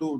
2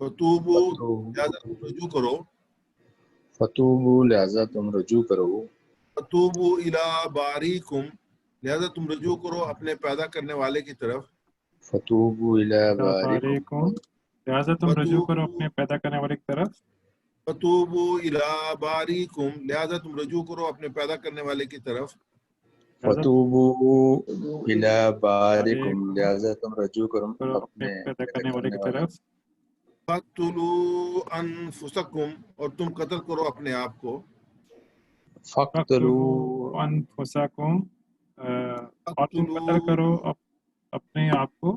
فتوبو لہذا تم رجوع کرو، فتوبو لہذا تم رجوع کرو، فتوبو الی باریکم لہذا تم رجوع کرو اپنے پیدا کرنے والے کی طرف، فتوبو الی بارکم بارکم لہٰذا تم رجوع کرو فتوبو اپنے پیدا کرنے والے کی طرف، فتوبو الی باریکم لہذا تم رجوع کرو اپنے پیدا کرنے والے کی طرف، لہٰذا فتوبو الی بارکم بارکم لہذا تم رجوع کرو کرو اپنے اپنے پیدا پیدا کرنے والے کرنے کی والے طرف، فَاقْتُلُوا أَنفُسَكُمْ اور تم قتل کرو اپنے آپ کو، فقتلوا فَاقْتُلُوا أَنفُسَكُمْ اور تم قتل فَاقْتُلُوا کرو اپنے آپ کو،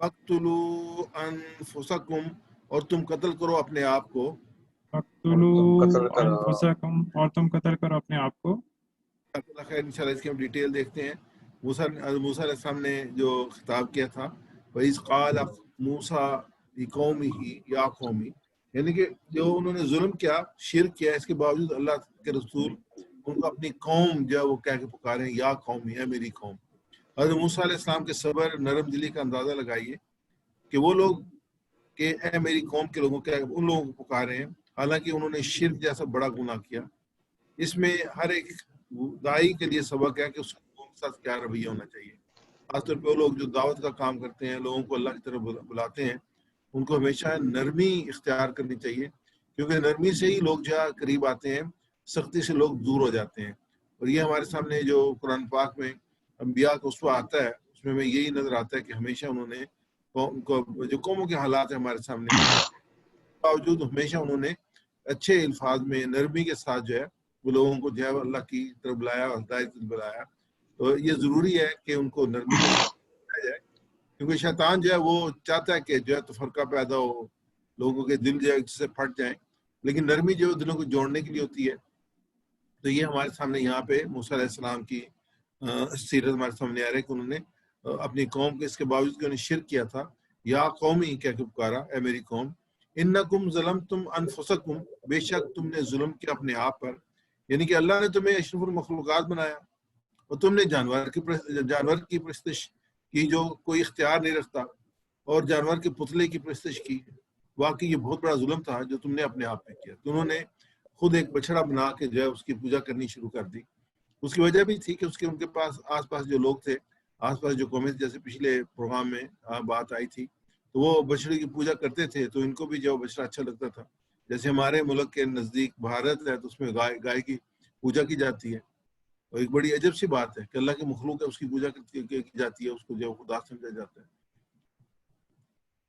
فَاقْتُلُوا أَنفُسَكُمْ اور تم قتل کرو اپنے آپ کو، اور تم قتل فَاقْتُلُوا کرو أَنفُسَكُمْ اور تم قتل کرو اپنے آپ کو، اللہ خیر انشاءاللہ اس کی ہم ڈیٹیل دیکھتے ہیں۔ موسیٰ علیہ السلام نے جو خطاب کیا تھا وَإِذْ قَالَ مُوسَىٰ لِقَوْمِهِ يَا قَوْمِ، یعنی کہ جو انہوں نے ظلم کیا، شرک کیا، اس کے باوجود اللہ کے رسول ان کو اپنی قوم جو ہے وہ کہہ کے پکارے ہیں یا قومی، ہے میری قوم۔ حضرت موسیٰ علیہ السلام کے صبر نرم دلی کا اندازہ لگائیے کہ وہ لوگ کہ اے میری قوم کے لوگوں کے ان لوگوں کو پکارے ہیں، حالانکہ انہوں نے شرک جیسا بڑا گناہ کیا۔ اس میں ہر ایک دائی کے لیے سبق ہے کہ اس قوم کے ساتھ کیا رویہ ہونا چاہیے، خاص طور پہ وہ لوگ جو دعوت کا کام کرتے ہیں، لوگوں کو اللہ کی طرف بلاتے ہیں، ان کو ہمیشہ نرمی اختیار کرنی چاہیے، کیونکہ نرمی سے ہی لوگ جو ہے قریب آتے ہیں، سختی سے لوگ دور ہو جاتے ہیں۔ اور یہ ہمارے سامنے جو قرآن پاک میں انبیاء کا اسوہ آتا ہے اس میں ہمیں یہی نظر آتا ہے کہ ہمیشہ انہوں نے جو قوموں کے حالات ہیں ہمارے سامنے باوجود ہمیشہ انہوں نے اچھے الفاظ میں نرمی کے ساتھ جو ہے وہ لوگوں کو جو ہے اللہ کی طرف بلایا اور ہدایت کی طرف بلایا۔ تو یہ ضروری ہے کہ ان کو نرمی کے ساتھ بلایا جائے، کیونکہ شیطان جو ہے وہ چاہتا ہے کہ جو ہے تفرقہ پیدا ہو، لوگوں کے دل جو ہے اس سے پھٹ جائیں، لیکن نرمی جو ہے دلوں کو جوڑنے کے لیے ہوتی ہے۔ تو یہ ہمارے سامنے یہاں پہ موسیٰ علیہ السلام کی سیرت ہمارے سامنے آ رہی ہے کہ انہوں نے اپنی قوم کے اس کے باوجود کہ انہوں نے شرک کیا تھا، یا قومی کہہ کے پکارا، اے میری قوم، انکم ظلمتم انفسکم بے شک تم نے ظلم کیا اپنے آپ پر، یعنی کہ اللہ نے تمہیں اشرف المخلوقات بنایا اور تم نے جانور کی پرستش کی جو کوئی اختیار نہیں رکھتا، اور جانور کے پتلے کی پرستش کی۔ واقعی یہ بہت بڑا ظلم تھا جو تم نے اپنے آپ پہ کیا۔ تو انہوں نے خود ایک بچڑا بنا کے جو ہے اس کی پوجا کرنی شروع کر دی۔ اس کی وجہ بھی تھی کہ ان کے پاس آس پاس جو لوگ تھے، آس پاس جو قومیں، جیسے پچھلے پروگرام میں بات آئی تھی، تو وہ بچڑے کی پوجا کرتے تھے، تو ان کو بھی جو بچڑا اچھا لگتا تھا۔ جیسے ہمارے ملک کے نزدیک بھارت ہے تو اس میں گائے کی پوجا کی جاتی ہے، اور ایک بڑی عجب سی بات ہے کہ اللہ کی مخلوق ہے اس کی پوجا کی جاتی ہے، اس کو جو خدا سمجھا جاتا ہے۔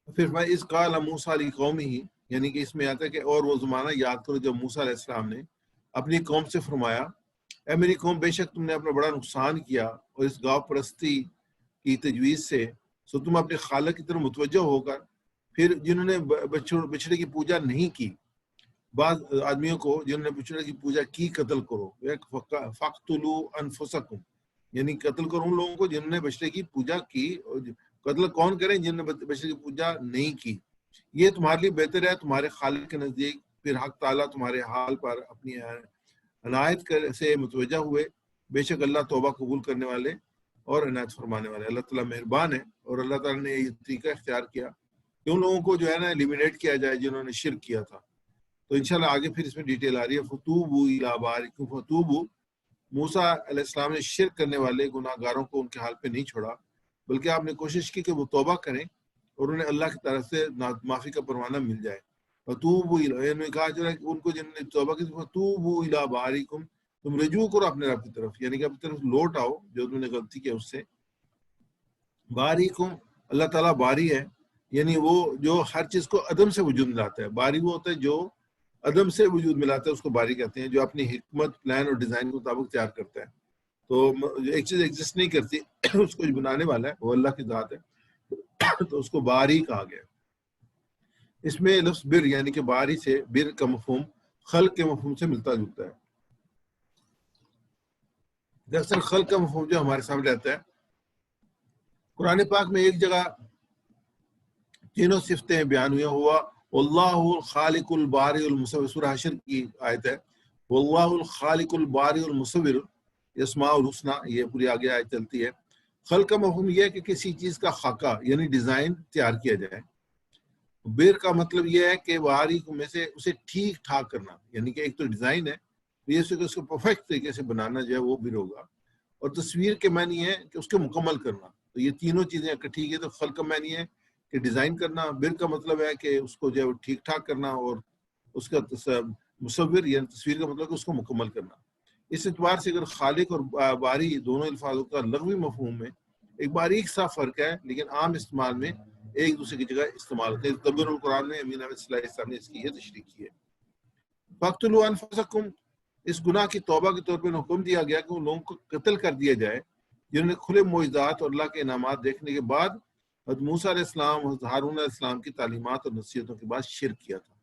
پھر میں اس قال موسیٰ لقومہ ہی، یعنی کہ اس میں آتا ہے کہ اور وہ زمانہ یاد کرو جب موسیٰ علیہ السلام نے اپنی قوم سے فرمایا، اے میری قوم، بے شک تم نے اپنا بڑا نقصان کیا اور اس گاؤں پرستی کی تجویز سے، سو تم اپنے خالق کی طرف متوجہ ہو کر پھر جنہوں نے بچڑے کی پوجا نہیں کی، بعض آدمیوں کو جنہوں نے بچڑے کی پوجا کی قتل کرو، فَاقْتُلُوا أَنفُسَكُمْ، یعنی قتل کرو ان لوگوں کو جنہوں نے بچڑے کی پوجا کی، اور قتل کون کریں جنہوں نے بچڑے کی پوجا نہیں کی، یہ تمہارے لیے بہتر ہے تمہارے خالق کے نزدیک۔ پھر حق تعالیٰ تمہارے حال پر اپنی عنایت سے متوجہ ہوئے، بے شک اللہ توبہ قبول کرنے والے اور عنایت فرمانے والے، اللہ تعالیٰ مہربان ہے۔ اور اللہ تعالیٰ نے یہ طریقہ اختیار کیا کہ ان لوگوں کو جو ہے نا ایلیمینیٹ کیا جائے جنہوں نے شرک کیا تھا۔ تو انشاءاللہ آگے پھر اس میں ڈیٹیل آ رہی ہے، فتوبوا الی بارئکم فتوبوا، موسیٰ علیہ السلام نے شرک کرنے والے گناہ گاروں کو ان کے حال پہ نہیں چھوڑا، بلکہ آپ نے کوشش کی کہ وہ توبہ کریں اور انہیں اللہ کی طرف سے معافی کا پروانہ مل جائے۔ فتوبوا الی، انہوں نے کہا جو ہے ان کو جنہوں نے توبہ کی، فتوبوا الی بارئکم، تم رجوع کرو اپنے رب کی طرف، یعنی کہ اپنی طرف لوٹ آؤ جو تم نے غلطی کی اس سے۔ باریکم، اللہ تعالیٰ باری ہے، یعنی وہ جو ہر چیز کو عدم سے وجود میں لاتا ہے۔ باری وہ ہوتا ہے جو عدم سے وجود میں لاتا ہے، اس کو باری کہتے ہیں، جو اپنی حکمت، پلان اور ڈیزائن کے مطابق تیار کرتا ہے۔ تو ایک چیز ایگزسٹ نہیں کرتی، اس کو جو بنانے والا ہے وہ اللہ کی ذات ہے، تو اس کو باری کہا گیا۔ اس میں لفظ بر یعنی کہ باری سے بر کا مفہوم خلق کے مفہوم سے ملتا جلتا ہے۔ دراصل خلق کا مفہوم جو ہمارے سامنے رہتا ہے، قرآن پاک میں ایک جگہ تینوں صفتیں بیان ہوئی، ہوا واللہ الخالق البارئ المصور، سورہ حشر کی آیت ہے، واللہ الخالق البارئ المصور اسماء الحسنی، یہ پوری آگے آیت چلتی ہے۔ خلق کا مفہوم یہ ہے کہ کسی چیز کا خاکہ یعنی ڈیزائن تیار کیا جائے، بر کا مطلب یہ ہے کہ باریک میں سے اسے ٹھیک ٹھاک کرنا، یعنی کہ ایک تو ڈیزائن ہے، یہ کہ اس کو پرفیکٹ طریقے سے بنانا جو ہے وہ بر ہوگا، اور تصویر کے معنی ہے کہ اس کے مکمل کرنا. تو یہ تینوں چیزیں اکٹھی ہے. تو خلق کا معنی ہے کہ ڈیزائن کرنا، بر کا مطلب ہے کہ اس کو جو ہے ٹھیک ٹھاک کرنا، اور اس کا مصور یعنی تصویر کا مطلب کہ اس کو مکمل کرنا. اس اعتبار سے اگر خالق اور باری دونوں الفاظوں کا لغوی مفہوم میں ایک باریک سا فرق ہے، لیکن عام استعمال میں ایک دوسرے کی جگہ استعمال ہوتے ہیں. تدبر القرآن میں امین احمد صلی اللہ علیہ وسلم نے اس کی یہ تشریح کی ہے. فَاقْتُلُوا أَنفُسَكُمْ، اس گناہ کی توبہ کے طور پر حکم دیا گیا کہ ان لوگوں کو قتل کر دیا جائے جنہوں نے کھلے معجزات اور اللہ کے انعامات دیکھنے کے بعد حضرت موسیٰ علیہ السلام اور ہارون علیہ السلام کی تعلیمات اور نصیحتوں کے بعد شرک کیا تھا.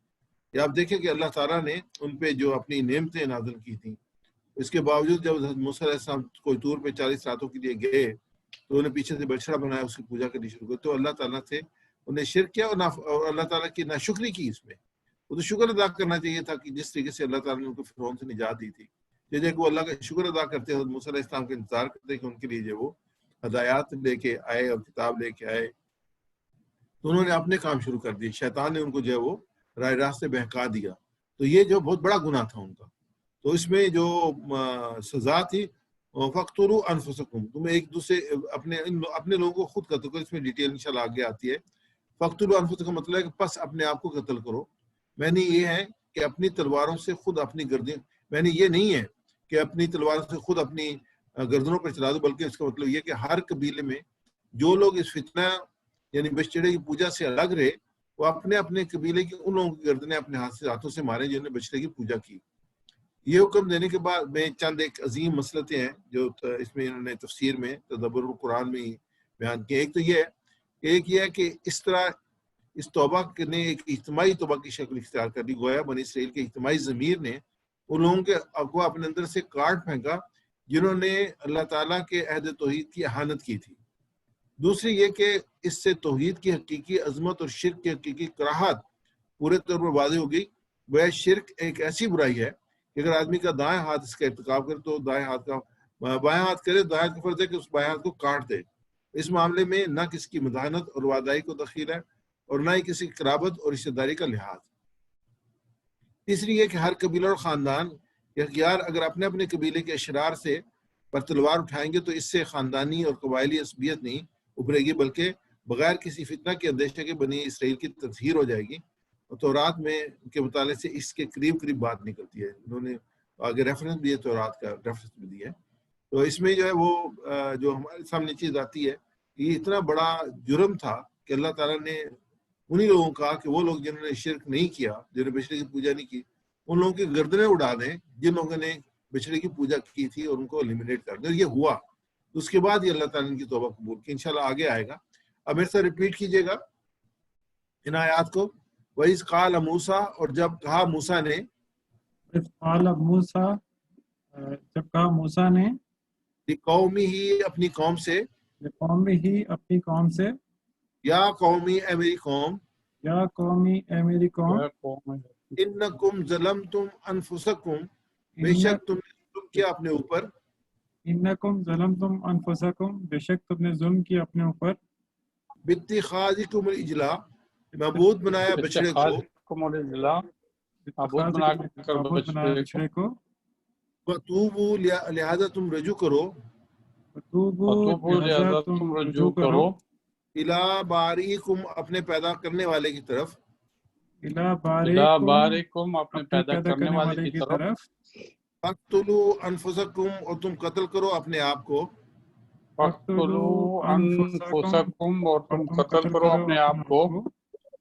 یہ آپ دیکھیں کہ اللہ تعالیٰ نے ان پہ جو اپنی نعمتیں نازل کی تھیں، اس کے باوجود جب حضرت موسیٰ علیہ السلام کوئی طور پہ 40 راتوں کے لیے گئے تو انہیں پیچھے سے بچڑا بنایا، اس کی پوجا کرنی شروع کی، تو اللہ تعالیٰ سے انہیں شرک کیا اور اللہ تعالیٰ کی ناشکری کی. اس میں وہ تو شکر ادا کرنا چاہیے تھا کہ جس طریقے سے اللہ تعالیٰ نے ان کو فرعون سے نجات دی تھی. جیسے کہ وہ اللہ کا شکر ادا کرتے حضرت موسیٰ علیہ السلام کا انتظار کرتے کہ ان کے لیے جو وہ ہدایات لے کے آئے اور کتاب لے کے آئے، تو انہوں نے اپنے کام شروع کر دیے. شیطان نے ان کو جو ہے وہ راہ راست سے بہکا دیا. تو یہ جو بہت بڑا گناہ تھا ان کا. تو اس میں جو سزا تھی فَاقْتُلُوا أَنفُسَكُمْ، تم ایک دوسرے اپنے لوگوں کو خود قتل کرو. اس میں ڈیٹیل انشاءاللہ آگے آتی ہے. فَاقْتُلُوا أَنفُسَكُمْ کا مطلب ہے کہ پس اپنے آپ کو قتل کرو. معنی یہ ہے کہ اپنی تلواروں سے خود اپنی گردیں، معنی یہ نہیں ہے کہ اپنی تلواروں سے خود اپنی گردنوں پر چلا دو، بلکہ اس کا مطلب یہ کہ ہر قبیلے میں جو لوگ اس فتنہ یعنی بچڑے کی پوجا سے الگ رہے، وہ اپنے اپنے قبیلے کی ان لوگوں کی گردنیں اپنے ہاتھوں سے ماریں جنہوں نے بچڑے کی پوجا کی. یہ حکم دینے کے بعد میں چند ایک عظیم مسئلتیں ہیں جو اس میں انہوں نے تفسیر میں تدبر القرآن میں بیان کیا. ایک تو یہ ہے، ایک یہ ہے کہ اس طرح اس توبہ نے ایک اجتماعی توبہ کی شکل اختیار کر دی. گویا بنی اسرائیل کے اجتماعی ضمیر نے ان لوگوں کے کو اپنے اندر سے کاٹ پھینکا جنہوں نے اللہ تعالیٰ کے عہد توحید کی اہانت کی تھی. دوسری یہ کہ اس سے توحید کی حقیقی عظمت اور شرک کی حقیقی کراہت پورے طور پر واضح ہو گئی. وہ شرک ایک ایسی برائی ہے کہ اگر آدمی کا دائیں ہاتھ اس کا ارتکاب کرے تو بائیں ہاتھ کرے، دائیں ہاتھ کا فرض ہے کہ اس بائیں ہاتھ کو کاٹ دے. اس معاملے میں نہ کسی کی مداحنت اور وعدائی کو دخیل ہے اور نہ ہی کسی قرابت اور رشتہ داری کا لحاظ. تیسری یہ کہ ہر قبیلہ اور خاندان یا اختیار اگر اپنے اپنے قبیلے کے اشرار سے پر تلوار اٹھائیں گے تو اس سے خاندانی اور قبائلی عصبیت نہیں ابھرے گی، بلکہ بغیر کسی فتنہ کے اندیشہ کے بنی اسرائیل کی تطہیر ہو جائے گی. اور تورات میں کے مطالعے سے اس کے قریب بات نکلتی ہے. انہوں نے آگے ریفرنس بھی ہے، تورات کا ریفرنس بھی دیا ہے. تو اس میں جو ہے وہ جو ہمارے سامنے چیز آتی ہے، یہ اتنا بڑا جرم تھا کہ اللہ تعالیٰ نے انہی لوگوں کا کہ وہ لوگ جنہوں نے شرک نہیں کیا، جنہوں نے بچڑے کی پوجا نہیں کی، ان لوگوں کی گردنیں اڑا دیں جن لوگوں نے بچڑے کی پوجا کی تھی اور ان کو ایلیمنیٹ کر دیں. یہ ہوا، اس کے بعد یہ اللہ تعالیٰ نے کی توبہ قبول کی. انشاءاللہ آگے آئے گا. اب میرے سے ریپیٹ کیجئے گا ان آیات کو. وَإِذْ قَالَ مُوسَىٰ، اور جب کہا موسیٰ نے، جب کہا موسیٰ نے قومی ہی اپنی قوم سے، اپنی قوم سے، یا قومی اے میری قوم، یا قومی اے میری قوم، انکم ظلمتم انفسکم، بے شک تم نے ظلم کیا اپنے اوپر، انکم ظلمتم انفسکم، بے شک تم نے ظلم کیا اپنے اوپر، باتخاذکم العجلہ، معبود بنایا بچڑے کو، معبود بنایا بچڑے کو، وتوبوا لہذا تم رجوع کرو، لہذا تم رجوع کرو، الی بارئکم اپنے پیدا کرنے والے کی طرف، الی بارئکم اپنے پیدا کرنے والے کی طرف، فاقتلوا انفسکم، اور تم قتل کرو اپنے آپ کو، فاقتلوا انفسکم، اور تم قتل کرو اپنے آپ کو.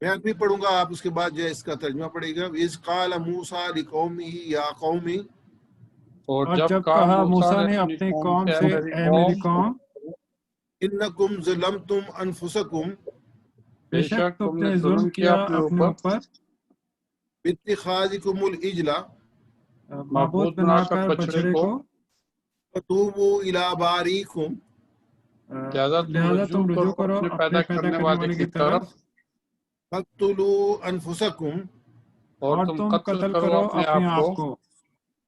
میں بھی پڑھوں گا، آپ اس کے بعد جو ہے اس کا ترجمہ پڑھے گا. اذ قال موسیٰ لقومہ یا قوم، اور جب کہا موسیٰ نے اپنی قوم سے، اے میری قوم، انکم ظلمتم انفسکم، بے شک تم نے ظلم کیا اپنے اوپر، باتخاذکم العجلہ، معبود بنا کر بچڑے کو، فتوبوا الی بارئکم، لہذا تم رجوع کرو اپنے پیدا کرنے والے کی طرف، فاقتلوا انفسکم، اور تم قتل کرو اپنے آپ کو.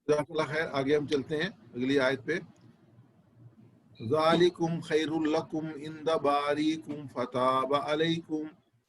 جزاک اللہ خیر. آگے ہم چلتے ہیں اگلی آیت پہ. ذالکم خیر لکم عند بارئکم فتاب علیکم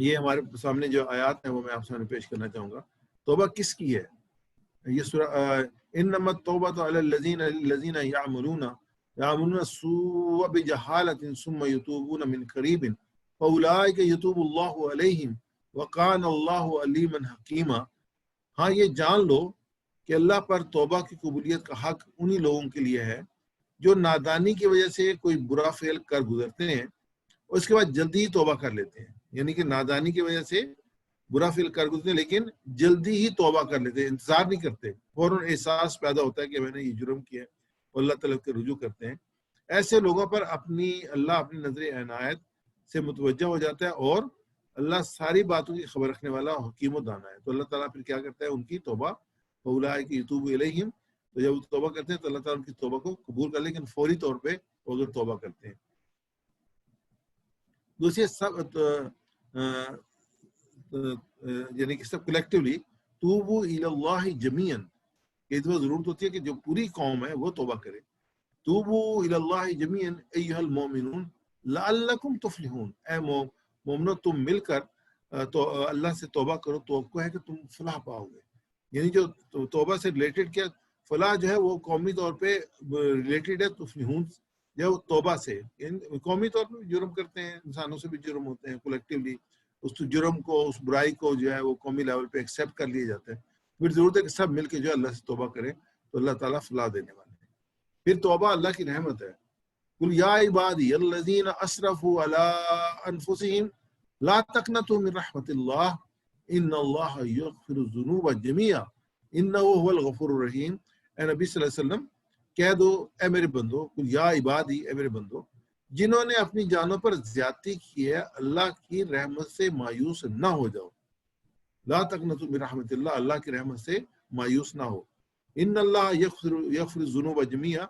یہ ہمارے سامنے جو آیات ہیں وہ میں آپ سامنے پیش کرنا چاہوں گا. توبہ کس کی ہے؟ یہ سورہ انما التوبۃ علی الذین یعملون السوء بجہالۃ ثم یتوبون من قریب فاولئک یتوب اللہ علیہم وکان اللہ علیما حکیما. ہاں یہ جان لو کہ اللہ پر توبہ کی قبولیت کا حق انہی لوگوں کے لیے ہے جو نادانی کی وجہ سے کوئی برا فعل کر گزرتے ہیں اور اس کے بعد جلدی ہی توبہ کر لیتے ہیں. یعنی کہ نادانی کی وجہ سے برا فعل کر گزرتے ہیں لیکن جلدی ہی توبہ کر لیتے ہیں، انتظار نہیں کرتے، فوراً احساس پیدا ہوتا ہے کہ میں نے یہ جرم کیا اور اللہ تعالیٰ کے رجوع کرتے ہیں. ایسے لوگوں پر اللہ اپنی نظر عنایت سے متوجہ ہو جاتا ہے اور اللہ ساری باتوں کی خبر رکھنے والا حکیم و دانا ہے. تو اللہ تعالیٰ پھر کیا کرتا ہے؟ ان کی توبہ فاولئک یتوب الیہم، تو جب وہ توبہ کرتے ہیں تو اللہ تعالیٰ ان کی توبہ کو قبول کر، لیکن فوری طور پہ وہ اگر توبہ کرتے ہیں. دوسری یعنی کہ سب کلیکٹیولی توبوا الی اللہ جمیعا، اس میں ضرورت ہوتی ہے کہ جو پوری قوم ہے وہ توبہ کرے. توبوا الی اللہ جمیعا ایھا المؤمنون لعلکم تفلحون، اے مومنو تم مل کر تو اللہ سے توبہ کرو، توقع ہے کہ تم فلاح پاؤ گے. یعنی جو توبہ سے ریلیٹڈ کیا فلاح جو ہے وہ قومی طور پہ ریلیٹڈ ہے تفلحون جو توبہ سے. یعنی قومی طور پہ جرم کرتے ہیں، انسانوں سے بھی جرم ہوتے ہیں کولیکٹیولی، اس جرم کو اس برائی کو جو ہے وہ قومی لیول پہ ایکسیپٹ کر لیے جاتے ہیں. پھر ضرورت ہے کہ سب مل کے جو ہے اللہ سے توبہ کریں تو اللہ تعالیٰ فلاح دینے والے ہیں. پھر توبہ اللہ کی رحمت ہے. قل یا عبادی الذین اسرفوا علی انفسہم لا تقنطوا من رحمت اللہ ان اللہ یغفر الذنوب جميعا انہ هو الغفور الرحیم. اے نبی صلی اللہ علیہ وسلم کہہ دو اے میرے بندو، قل یا عبادی اے میرے بندو، جنہوں نے اپنی جانوں پر زیادتی کی ہے اللہ کی رحمت سے مایوس نہ ہو جاؤ. لا تقنطوا من رحمت اللہ، اللہ کی رحمت سے مایوس نہ ہو. ان اللہ یغفر الذنوب جميعا،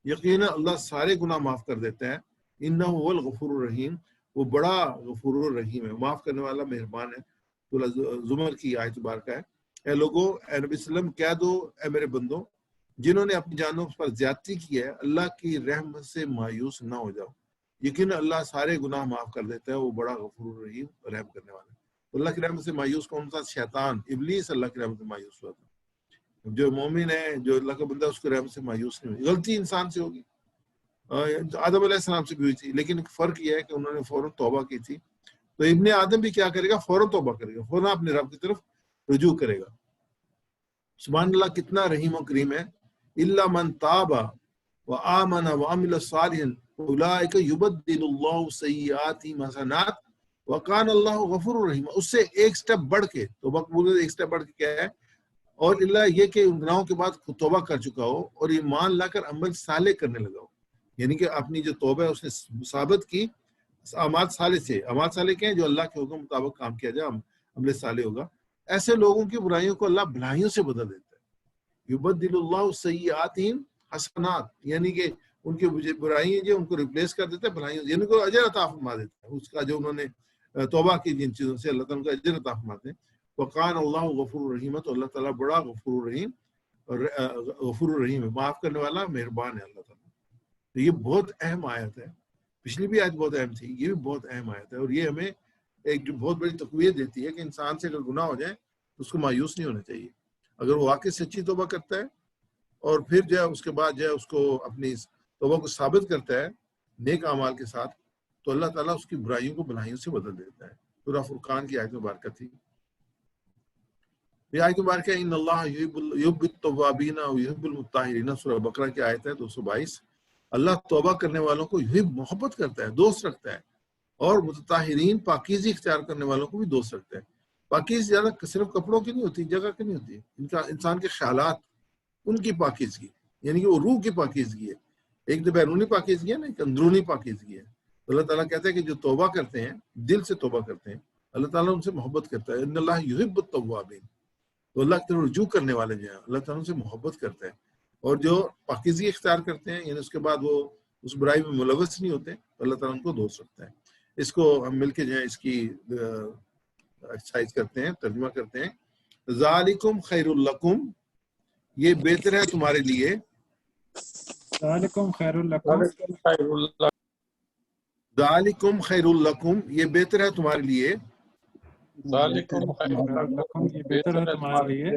یقینا اللہ سارے گناہ معاف کر دیتا ہے. انہ هو الغفور الرحیم، وہ بڑا غفور الرحیم ہے، معاف کرنے والا مہربان ہے. سورہ زمر کی آیت مبارکہ ہے. اے لوگو، اے نبی صلی اللہ علیہ وسلم کہہ دو اے میرے بندو، جنہوں نے اپنی جانوں پر زیادتی کی ہے اللہ کی رحمت سے مایوس نہ ہو جاؤ، یقینا اللہ سارے گناہ معاف کر دیتا ہے، وہ بڑا غفور الرحیم رحم کرنے والا ہے. اللہ کی رحمت سے مایوس کون تھا؟ شیطان، ابلیس اللہ کی رحمت سے مایوس ہوا تھا. جو مومن ہے، جو اللہ کا بندہ، اس کی رحمت سے مایوس نہیں ہوئی. غلطی انسان سے ہوگی، آدم علیہ السلام سے بھی ہوئی تھی، لیکن فرق یہ ہے کہ انہوں نے فوراً توبہ کی تھی. تو ابن آدم بھی کیا کرے گا؟ فوراً توبہ کرے گا، فوراً اپنے رب کی طرف رجوع کرے گا. سبحان اللہ، کتنا رحیم و کریم ہے. الا من تاب وآمن وعمل صالحا اولئک یبدل اللہ سیئاتہم حسنات وکان اللہ غفور الرحیم. اس سے ایک سٹیپ بڑھ کے توبہ قبول، ایک سٹیپ بڑھ کے کیا ہے؟ اور اللہ یہ کہ ان گناہوں کے بعد توبہ کر چکا ہو اور ایمان لا کر عمل صالح کرنے لگا ہو. یعنی کہ اپنی جو توبہ ہے اس نے ثابت کی اعمال صالح سے. اعمال صالح کیا ہیں؟ جو اللہ کے حکم مطابق کام کیا جائے عمل صالح ہوگا. ایسے لوگوں کی برائیوں کو اللہ بھلائیوں سے بدل دیتا ہے. یبدل اللہ سیئاتہم حسنات، یعنی کہ ان کی برائیاں جو ان کو ریپلیس کر دیتا ہے بھلائیوں، یعنی کو اجر عطا فرما دیتا ہے اس کا جو انہوں نے توبہ کی جن چیزوں سے، اللہ تعالیٰ کا اجر عطا فرماتے ہیں. وقان اللہ غفور الرحیم، تو اللہ تعالیٰ بڑا غفور الرحیم ہے، معاف کرنے والا مہربان ہے اللہ تعالیٰ. تو یہ بہت اہم آیت ہے. پچھلی بھی آیت بہت اہم تھی، یہ بھی بہت اہم آیت ہے. اور یہ ہمیں ایک جو بہت بڑی تقویت دیتی ہے کہ انسان سے اگر گناہ ہو جائے تو اس کو مایوس نہیں ہونا چاہیے. اگر وہ واقعی سچی توبہ کرتا ہے اور پھر جو ہے اس کے بعد جو ہے اس کو اپنی توبہ کو ثابت کرتا ہے نیک اعمال کے ساتھ، تو اللہ تعالیٰ اس کی برائیوں کو بھلائیوں سے بدل دیتا ہے. سورہ فرقان کی آیت مبارکہ تھی. یہ آیت مبارکہ ان اللہ یحب التوابین ویحب المطہرین، سورہ بقرہ کی آیت ہے 222. اللہ توبہ کرنے والوں کو یحب، محبت کرتا ہے، دوست رکھتا ہے، اور متطہرین پاکیزی اختیار کرنے والوں کو بھی دوست رکھتا ہے. پاکیزی زیادہ صرف کپڑوں کی نہیں ہوتی، جگہ کی نہیں ہوتی، ان کا انسان کے خیالات، ان کی پاکیزگی، یعنی کہ وہ روح کی پاکیزگی ہے. ایک تو بیرونی پاکیزگی ہے نا، ایک اندرونی پاکیزگی ہے. تو اللہ تعالیٰ کہتا ہے کہ جو توبہ کرتے ہیں، دل سے توبہ کرتے ہیں، اللہ تعالیٰ ان سے محبت کرتا ہے. ان اللہ یحب التوابین، تو اللہ کی طرف رجوع کرنے والے جو ہیں اللہ تعالیٰ ان سے محبت کرتا ہے. اور جو پاکیزگی اختیار کرتے ہیں، یعنی اس کے بعد وہ اس برائی میں ملوث نہیں ہوتے، تو اللہ تعالیٰ ان کو دوست رکھتا ہے. اس کو ہم مل کے جو ہے اس کی ایکسرسائز کرتے ہیں، ترجمہ کرتے ہیں. ذالکم خیر لکم، یہ بہتر ہے تمہارے لیے. ذالکم خیر لکم، ذالکم خیر لکم، یہ بہتر ہے تمہارے لیے. ذالکم خیر لکم یہ بہتر ہے تمہارے لیے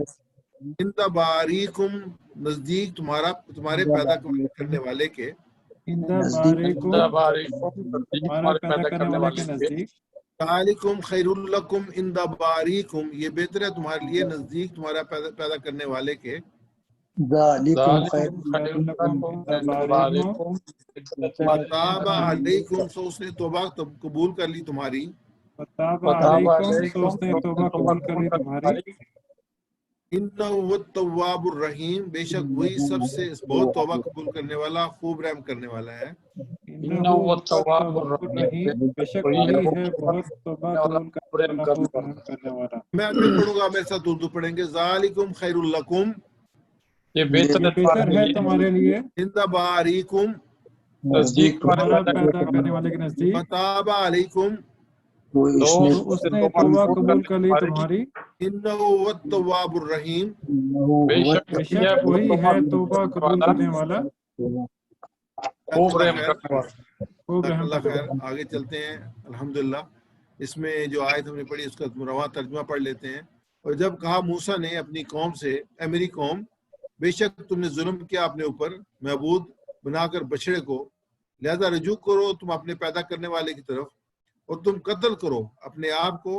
عند باریکم نزدیک تمہارے پیدا کرنے والے کے عند باریکم تمہارے پیدا کرنے والے کے نزدیک ذالکم خیر لکم عند باریکم یہ بہتر ہے تمہارے لیے نزدیک تمہارا پیدا کرنے والے کے ذالکم خیر فتاب علیکم سو اس نے توبہ قبول کر لی تمہاری فتاب علیکم تو اس نے توبہ قبول کر لی تمہاری انہ هو التواب الرحیم بے شک وہی سب سے بہت توبہ قبول کرنے والا خوب رحم کرنے والا ہے انہ هو التواب الرحیم بے شک وہی ہے بہت توبہ قبول کرنے والا خوب رحم کرنے والا میں ابھی پڑھوں گا میرے ساتھ اردو پڑھیں گے ذالکم خیر لکم یہ بہتر ہے تمہارے لیے عند باریکم نزدیک تمہارا پیدا کرنے والے کے نزدیک فتاب علیکم وہ تو اس نے توبہ قبول کر لی تمہاری انہ هو التواب الرحیم بے شک وہی ہے توبہ قبول کرنے والا خوب رحم کرنے والا خوب رحم اللہ کرنے خیر والا آگے چلتے ہیں الحمدللہ اس میں جو آیت ہم نے پڑھی اس کا رواں ترجمہ پڑھ لیتے ہیں اور جب کہا موسیٰ نے اپنی قوم سے اے میری قوم بے شک تم نے ظلم کیا اپنے اوپر معبود بنا کر بچڑے کو لہذا رجوع کرو تم اپنے پیدا کرنے والے کی طرف اور تم قتل کرو اپنے آپ کو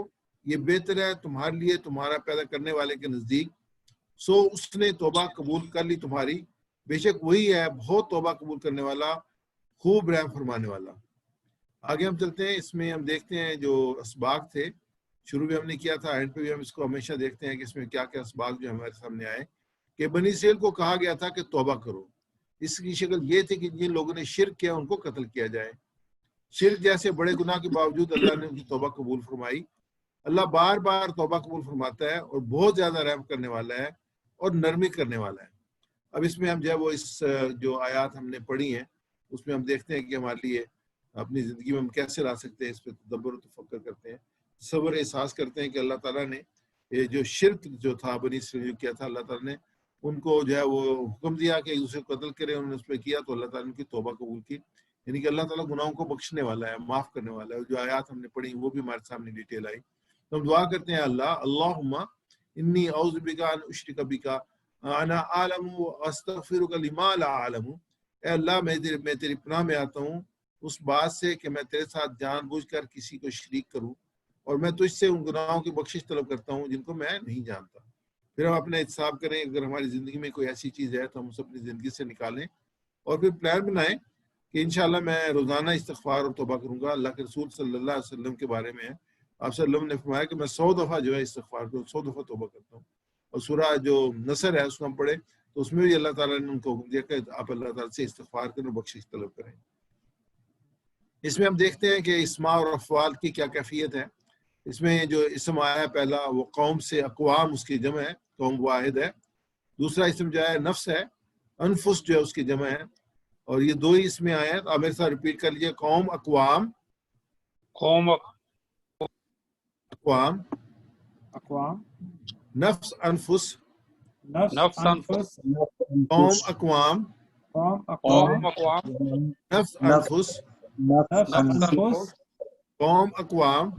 یہ بہتر ہے تمہارے لیے تمہارا پیدا کرنے والے کے نزدیک سو اس نے توبہ قبول کر لی تمہاری بے شک وہی ہے بہت توبہ قبول کرنے والا خوب رحم فرمانے والا آگے ہم چلتے ہیں اس میں ہم دیکھتے ہیں جو اسباق تھے شروع میں ہم نے کیا تھا اینڈ پہ بھی ہم اس کو ہمیشہ دیکھتے ہیں کہ اس میں کیا کیا اسباق جو ہمارے سامنے آئے کہ بنی اسرائیل کو کہا گیا تھا کہ توبہ کرو اس کی شکل یہ تھی کہ جن لوگوں نے شرک کیا ان کو قتل کیا جائے شرک جیسے بڑے گناہ کے باوجود اللہ نے ان کی توبہ قبول فرمائی اللہ بار بار توبہ قبول فرماتا ہے اور بہت زیادہ رحم کرنے والا ہے اور نرمی کرنے والا ہے اب اس میں ہم جو ہے وہ اس جو آیات ہم نے پڑھی ہیں اس میں ہم دیکھتے ہیں کہ ہمارے لیے اپنی زندگی میں ہم کیسے لا سکتے ہیں اس پہ تدبر و تفکر کرتے ہیں صبر احساس کرتے ہیں کہ اللہ تعالیٰ نے یہ جو شرک جو تھا بنی اسرائیل کیا تھا اللہ تعالیٰ نے ان کو جو ہے وہ حکم دیا کہ ایک دوسرے کو قتل کرے انہوں نے اس پہ کیا تو اللہ تعالیٰ نے ان کی توبہ قبول کی یعنی کہ اللہ تعالیٰ گناہوں کو بخشنے والا ہے معاف کرنے والا ہے جو آیات ہم نے پڑھی وہ بھی ہمارے سامنے ڈیٹیل آئی تو ہم دعا کرتے ہیں اللہم انی اعوذ بک ان اشرک بک انا اعلم واستغفرک لما لا اعلم اے اللہ میں تیری پناہ میں آتا ہوں اس بات سے کہ میں تیرے ساتھ جان بوجھ کر کسی کو شریک کروں اور میں تجھ سے ان گناہوں کی بخشش طلب کرتا ہوں جن کو میں نہیں جانتا پھر ہم اپنا احتساب کریں اگر ہماری زندگی میں کوئی ایسی چیز ہے تو ہم اسے اپنی زندگی سے نکالیں اور پھر پلان بنائیں کہ انشاءاللہ میں روزانہ استغفار اور توبہ کروں گا اللہ کے رسول صلی اللہ علیہ وسلم کے بارے میں ہے آپ صلی اللہ علیہ وسلم نے فرمایا کہ میں 100 دفعہ جو ہے استغفار کروں 100 دفعہ توبہ کرتا ہوں اور سورہ جو نصر ہے اس کو ہم پڑھیں تو اس میں بھی اللہ تعالیٰ نے ان کو حکم دیا کہ آپ اللہ تعالیٰ سے استغفار کریں اور بخشش طلب کریں اس میں ہم دیکھتے ہیں کہ اسماء اور افعال کی کیا کیفیت ہے اس میں جو اسم آیا ہے پہلا وہ قوم سے اقوام اس کی جمع ہے قوم واحد ہے دوسرا اسم جو ہے نفس ہے انفس جو ہے اس کی جمع ہے اور یہ دو ہی اس میں آئے ہیں تو آپ میرے ساتھ ریپیٹ کر لیجیے قوم اقوام نفس انفس قوم اقوام نفس انفس قوم اقوام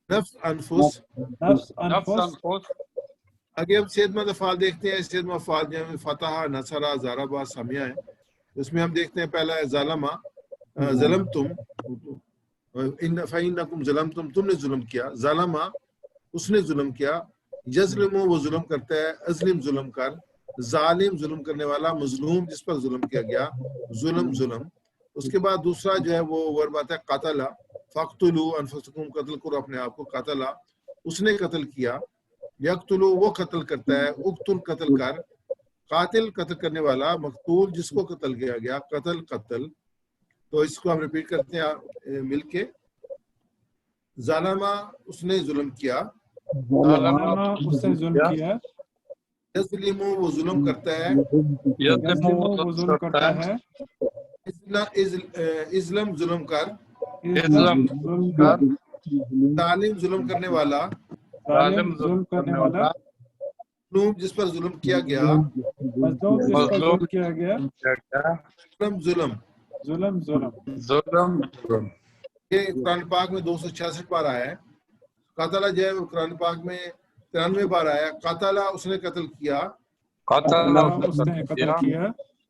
نفس انفس آگے ہم صحت مند افعال دیکھتے ہیں صحت مند افعال جو ہیں فتح نصرہ ضربہ سمیہ ہے اس میں ہم دیکھتے ہیں پہلا ہے ظلمہ ظلمتم فَإِنَّكُمْ ظَلَمْتُمْ تم نے ظلم کیا ظلمہ اس نے ظلم کیا یظلم وہ ظلم کرتا ہے اظلم ظلم کر ظالم ظلم کرنے والا مظلوم جس پر ظلم کیا گیا ظلم اس کے بعد دوسرا جو ہے وہ ورب آتا ہے قتل فَاقْتُلُوا أَنفُسَكُمْ قتل کرو اپنے آپ کو قتل اس نے قتل کیا یقتلو وہ قتل کرتا ہے اقتل قتل کر قاتل قتل کرنے والا مقتول جس کو قتل کیا گیا قتل تو اس کو ہم ریپیٹ کرتے ہیں مل کے ظالمہ اس نے ظلم کیا یظلم وہ ظلم کرتا ہے اظلم ظلم کر ظالم ظلم کرنے والا مظلوم جس پر ظلم کیا گیا ظلم یہ قرآن پاک میں 266 بار آیا ہے. قاتلہ جو ہے وہ قرآن پاک میں 93 بار آیا. قاتلہ اس نے قتل کیا. قتل اس نے قتل کیا.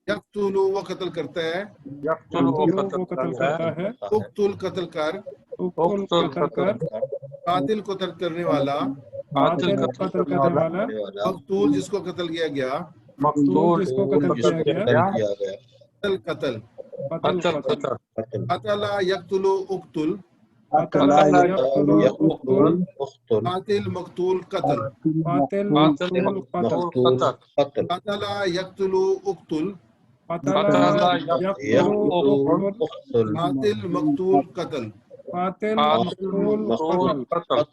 یقتل وہ قتل کرتا ہے. یقتل وہ قتل کرتا ہے. اقتل قتل کر. اقتل قتل کر. قاتل کو قتل کرنے والا. قاتل قتل کرنے والا. مقتول جس کو قتل کیا گیا. مقتول جس کو قتل کیا گیا. قتل قتل. قتل قتل یقتل اقتل. قتل یقتل اقتل. قاتل مقتول قتل. قاتل مقتول قتل. قتل یقتل اقتل. قتل یقتل اقتل. قاتل مقتول قتل. قاتل مقتول قتل.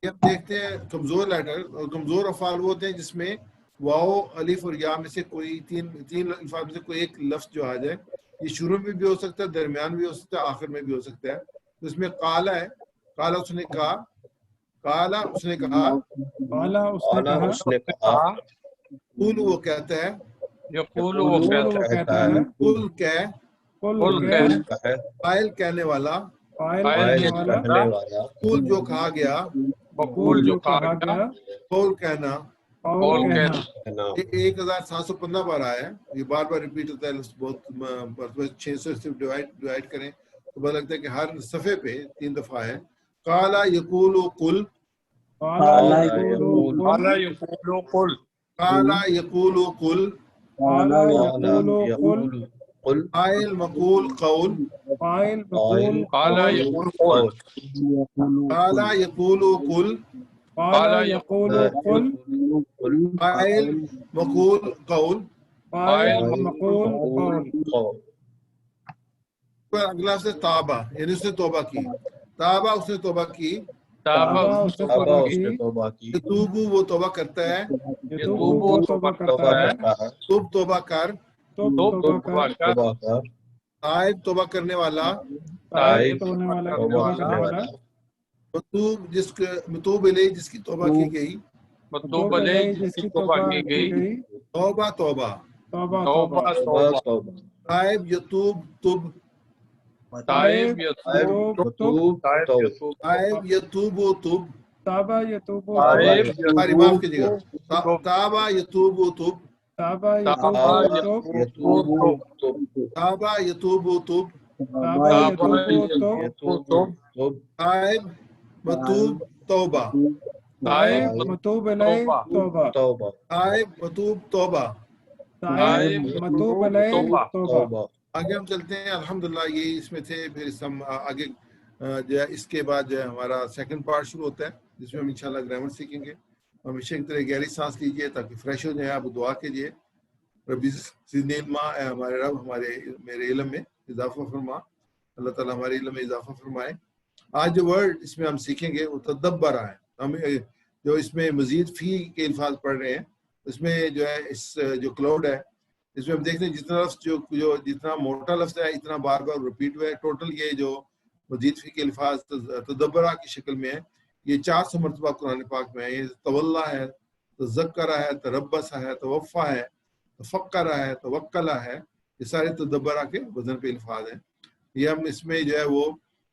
یہ ہم دیکھتے ہیں کمزور لیٹر اور کمزور افعال وہ ہوتے ہیں جس میں واو الف اور یا میں سے کوئی تین الفاظ میں سے کوئی ایک لفظ جو آ جائے. یہ شروع میں بھی ہو سکتا ہے, درمیان بھی ہو سکتا ہے, آخر میں بھی ہو سکتا ہے. تو اس میں قالا ہے. قالا اس نے کہا. قالا اس نے کہا. قالا اس نے کہا. قول وہ کہتا ہے. یقول وہ کہتا ہے. قل کہ. قائل کہنے والا. قائل کہنے والا. قول جو کہا گیا. قول جو کہا گیا. قول کہنا. قول کہنا. 1715 بار آیا ہے. یہ بار بار ریپیٹ ہوتا ہے. بہت 600 سے ڈیوائڈ کریں تو پتہ لگتا ہے کہ ہر صفحے پہ 3 دفعہ ہے. قالا یقول قل. قالا یقول قل. قالا یقول قل. قالا یقول قل. قائل مقول قول. قائل مقول قالا یقول قل. قالا یقول قل. قالا یقول قل. قائل مقول قول. قائل مقول قول. اگلا سے تابہ یعنی اس نے توبہ کی. تابہ اس نے توبہ کی. تابہ اس نے توبہ کی. یتوبو وہ توبہ کرتا ہے. یتوبو وہ توبہ کرتا ہے. توب توبہ کر. توبہ کر. تائب توبہ کرنے والا. تائب توبہ کرنے والا. متوب الیہ جس کی توبہ کی گئی. متوب الیہ جس کی توبہ کی گئی. توبہ توبہ. توبہ توبہ. تائب یتوب تب. تائب یتوب تب. تائب یتوب تب. تابہ یتوب ساری معاف کیجیے گا. تابہ یتوب تب. تابہ یتوب تب. تابہ یتوب تب. تابہ یتوب تب. تائب متوب توبہ. تائب متوب الیہ توبہ. تائب متوب توبہ. تائب متوب الیہ توبہ. آگے ہم چلتے ہیں. الحمدللہ یہ اس میں تھے. پھر ہم آگے جو ہے اس کے بعد جو ہے ہمارا سیکنڈ پارٹ شروع ہوتا ہے جس میں ہم انشاءاللہ گرامر سیکھیں گے. ہمیشہ کی طرح گہری سانس لیجیے تاکہ فریش ہو جائیں. آپ دعا کیجیے ربی زدنی علما. اے ہمارے رب میرے علم میں اضافہ فرما. اللہ تعالیٰ ہمارے علم میں اضافہ فرمائے. آج جو ورڈ اس میں ہم سیکھیں گے وہ تدبر ہے. ہم جو اس میں مزید فی کے الفاظ پڑھ رہے ہیں اس میں جو ہے اس جو کلاؤڈ ہے اس میں ہم دیکھتے ہیں جتنا لفظ جو جتنا موٹا لفظ ہے اتنا بار بار ریپیٹ ہوا ہے. ٹوٹل یہ جو مزید فی کے الفاظ تدبرہ کی شکل میں ہے یہ 400 مرتبہ قرآن پاک میں ہے. یہ تولا ہے, تذکرہ ہے, تربص ہے, توفا ہے, تفکرہ ہے, توکلہ ہے. یہ سارے تدبرہ کے وزن پہ الفاظ ہیں. یہ ہم اس میں جو ہے وہ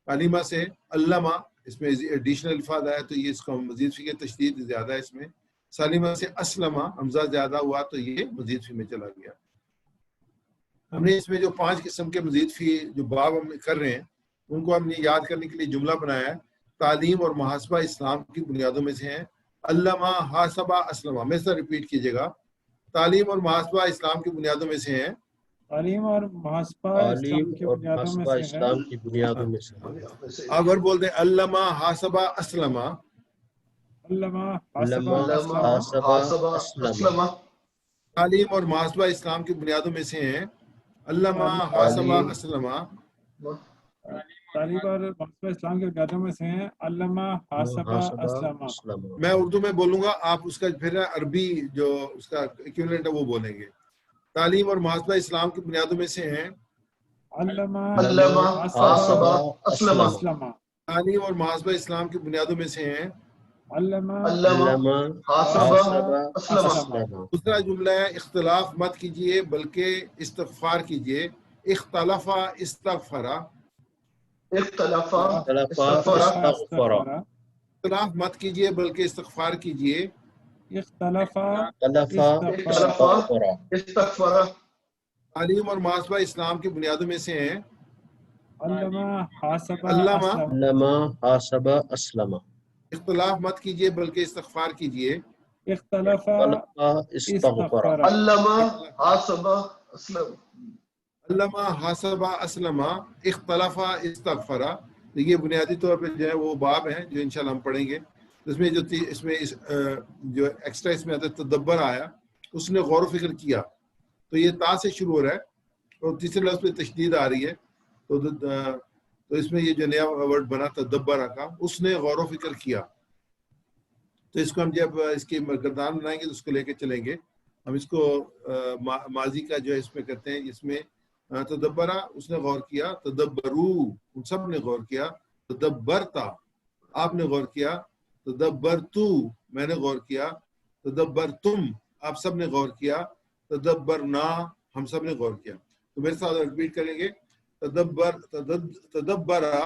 علامہ سے علامہ اس میں ایڈیشنل الفاظ آیا تو یہ اس کا مزید فی کی تشدید زیادہ ہے. اس میں سالمہ سے اسلمہ حمزہ زیادہ ہوا تو یہ مزید فی میں چلا گیا. ہم نے اس میں جو 5 قسم کے مزید فی جو باب ہم کر رہے ہیں ان کو ہم نے یاد کرنے کے لیے جملہ بنایا ہے. تعلیم اور محاسبہ اسلام کی بنیادوں میں سے ہیں. علامہ حاسبہ اسلمہ. میں سے ریپیٹ کیجیے گا. تعلیم اور محاسبہ اسلام کی بنیادوں میں سے ہیں. تعلیم اور محاسبہ اسلام کی بنیادوں میں سے ہے. آپ اور بول دیں علامہ حاسبہ اسلمہ. علامہ حاسبہ اسلمہ. تعلیم اور محاسبہ اسلام کی بنیادوں میں سے ہیں. علامہ حاسبہ اسلمہ. تعلیم اور محاسبہ اسلام کی بنیادوں میں سے ہیں. علامہ حاسبہ اسلمہ. میں اردو میں بولوں گا, آپ اس کا پھر عربی جو اس کا ایکویولنٹ ہے وہ بولیں گے. تعلیم اور محاسبہ اسلام کی بنیادوں میں سے ہیں. علامہ حاسبہ اسلمہ. تعلیم اور محاسبہ اسلام کی بنیادوں میں سے ہیں. علامہ حاسبہ اسلمہ. دوسرا جملہ ہے اختلاف مت کیجیے بلکہ استغفار کیجیے. اختلافا استغفرا. اختلف استغفر اختلاف مت کیجیے بلکہ استغفار کیجیے. اختلف استغفر استغفر تعلیم اور محاسبہ اسلام کی بنیادوں میں سے ہیں. علامہ حاسب علامہ اسلم لما حاسب اسلم اختلاف مت کیجیے بلکہ استغفار کیجیے. اختلف استغفر استغفر علامہ حاسب اسلم علامہ حاسبہ اسلمہ اختلافہ استغفرہ. یہ بنیادی طور پہ جو ہے وہ باب ہیں جو انشاءاللہ ہم پڑھیں گے. اس میں جو اس میں جو ایکسٹرا اس میں آتا ہے تدبر آیا، اس نے غور و فکر کیا، تو یہ تا سے شروع ہو رہا ہے اور تیسرے لفظ پہ تشدید آ رہی ہے. تو اس میں یہ جو نیا ورڈ بنا تدبر کا، اس نے غور و فکر کیا. تو اس کو ہم جب اس کی گردان بنائیں گے تو اس کو لے کے چلیں گے. ہم اس کو ماضی کا جو ہے اس میں کرتے ہیں. اس میں تدبرہ اس نے غور کیا، تدبرو ان سب نے غور کیا، تدبرتا آپ نے غور کیا، تدبرتو میں نے غور کیا، تدبرتم آپ سب نے غور کیا، تدبرنا ہم سب نے غور کیا. تو میرے ساتھ ریپیٹ کریں گے. تدبرا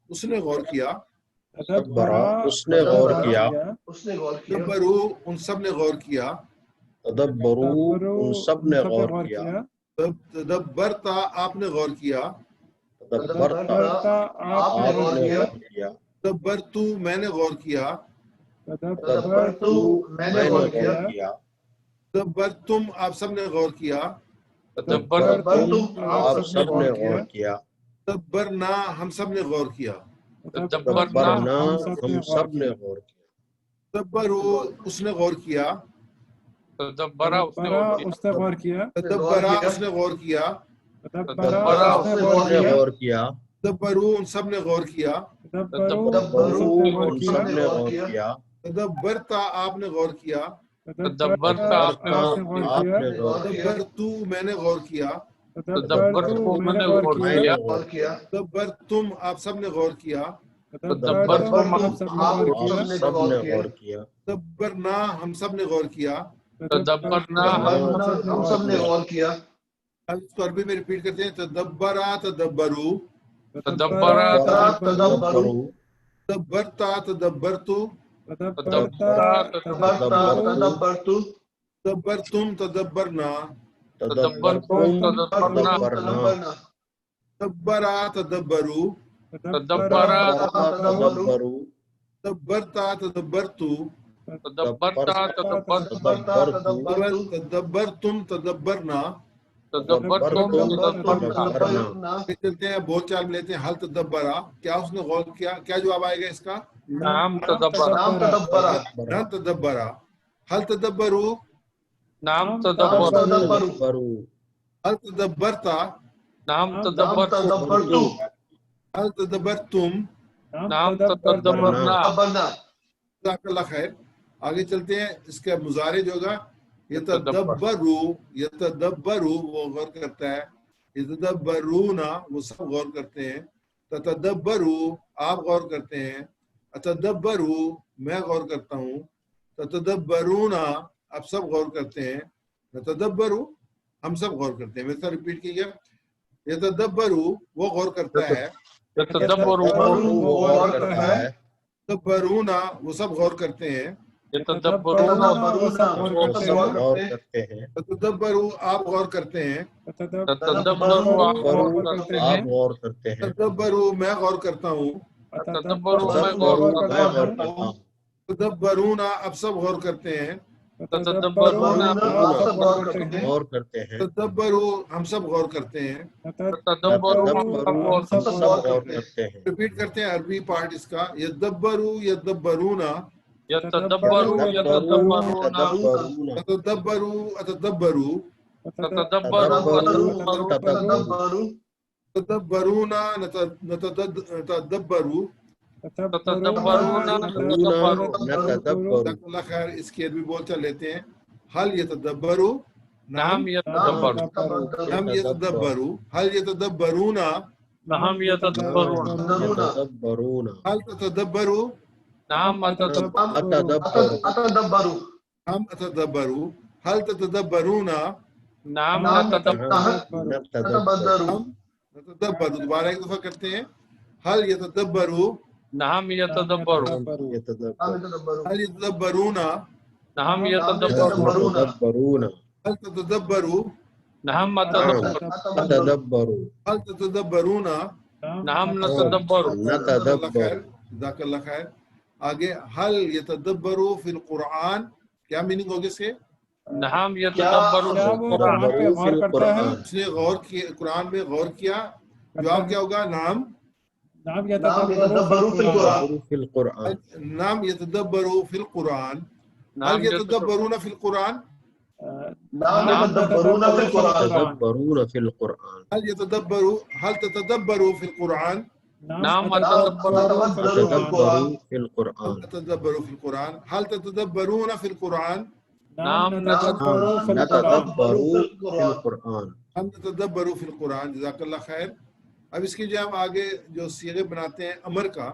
اس نے غور کیا، تدبرا اس نے غور کیا، اس نے غور کیا، تدبرو ان سب نے غور کیا، تدبرو ان سب نے غور کیا، تدبرتا آپ نے غور کیا، تدبرتا آپ نے آپ غور نے کیا، غور کیا، تدبرتو میں نے غور کیا، تدبرتو میں نے غور کیا، تدبرتم آپ سب نے غور کیا، تدبرتم آپ سب نے غور کیا، تدبرنا ہم سب نے غور کیا، تدبرنا ہم سب نے غور کیا، تدبرو اس نے غور کیا، تدبرا اس نے غور کیا، تدبرا اس نے غور کیا، تدبرا اس نے غور اس نے کیا، غور کیا، تدبرو ان سب نے غور کیا، تدبرو ان سب نے غور کیا، تدبرتا آپ نے غور کیا، تدبرتا آپ نے غور آپ کیا، نے غور کیا، تدبرتو میں نے غور کیا، تدبرتو میں نے غور میں کیا، نے غور کیا، تدبرتم آپ سب نے غور کیا، تدبرتم آپ سب نے غور آپ کیا، سب نے غور کیا، تدبرنا ہم سب نے غور کیا. تدبرنا ہم سب نے غور کیا، اب اس کو عربی میں ریپیٹ کرتے ہیں. تدبرا تدبرو، تدبرا تدبرو تدبرتا تدبرتو، تدبرتو تدبرتم تدبرنا، تدبرتم تدبرنا، تدبرا تدبرو، تدبرو تدبرتا تدبرتو، تدبرتم تدبرنا. چلتے ہیں بول چال میں لیتے ہیں. حل تدبرا کیا اس نے غور کیا؟ کیا جواب آئے گا اس کا؟ نام تدبرا، نہ تدبرا. حل تدبرو، نام تدبرا، حل تدبرتا، نام تدبرتو، حل تدبرتم. نام تدبرنا. جزاک اللہ خیر. آگے چلتے ہیں. اس کا مضارع جو ہوگا یتدبرو، یتدبرو وہ غور کرتا ہے، یتدبرونا وہ سب غور کرتے ہیں، تتدبرو آپ غور کرتے ہیں، اتدبرو میں غور کرتا ہوں، تتدبرونا آپ سب غور کرتے ہیں، نتدبرو ہم سب غور کرتے ہیں. میرے ساتھ ریپیٹ کیجیے. یتدبرو وہ غور کرتا ہے، تدبر وہ غور کرتا ہے، تدبرونا وہ سب غور کرتے ہیں، تدبرونا وہ سب غور کرتے ہیں، تدبرو آپ غور کرتے ہیں، تدبرو آپ غور کرتے ہیں، تدبرو میں غور کرتا ہوں، تدبرو میں تدبرو غور میں کرتا غور ہوں، کرتا ہوں، تدبرونا اب سب غور کرتے ہیں، تدبرونا آپ سب غور کرتے ہیں، غور کرتے ہیں، تدبرو ہم سب غور کرتے ہیں. تدبرو ہم سب غور کرتے ہیں، ریپیٹ کرتے ہیں عربی پارٹ اس کا. یدبرو یدبرونا، یتدبرو یتدبرونا، تدبرو اتدبرو، تدبرو تدبرونا نتدبرو. تدبرونا تدبرو. نتدبر. اللہ خیر. اس کی عربی بول چل لیتے ہیں. حل یتدبرو، نعم یتدبر، ہم یتدبرو، حل یتدبرونا، نعم یتدبرون، يتدبرون، حل تتدبرو، نعم أتدبر، اتدبرو، ہم اتدبرو، حل تتدبرونا، نعم نتدبر، اتدبرو، ہم نتدبر. دوبارہ ایک دفعہ کرتے ہیں. هل يتدبروا نعم يتدبر يتدبر نعم يتدبرون هل يتدبرون نعم نعم يتدبر يتدبرون يتدبرون هل تتدبروا نعم نعم أتدبر تدبروا هل تتدبرون نعم نتدبر جزاک اللہ خیر نتدبر جزاک اللہ خیر آگے هل يتدبروا في القرآن کیا میننگ ہوگی اس کے نعم يتدبر کیا وہ قرآن پہ يتدبروا في غور کرتا ہے القرآن اس نے غور کیا قرآن میں غور کیا جواب کیا ہوگا نعم نعم نعم يتدبروا في القرآن في القرآن نعم يتدبروا في القرآن هل نعم يتدبرون في القرآن نعم يتدبرون في القرآن يتدبرون في القرآن هل تتدبروا في القرآن نعم أتدبروا في القرآن يتدبروا في القرآن تتدبروا في القرآن هل تتدبرون في القرآن نعم نعم نتدبروا في القرآن نتدبروا في القرآن ہم تدبروا فی القرآن جزاک اللہ خیر اب اس کی جو ہم آگے جو صیغے بناتے ہیں امر کا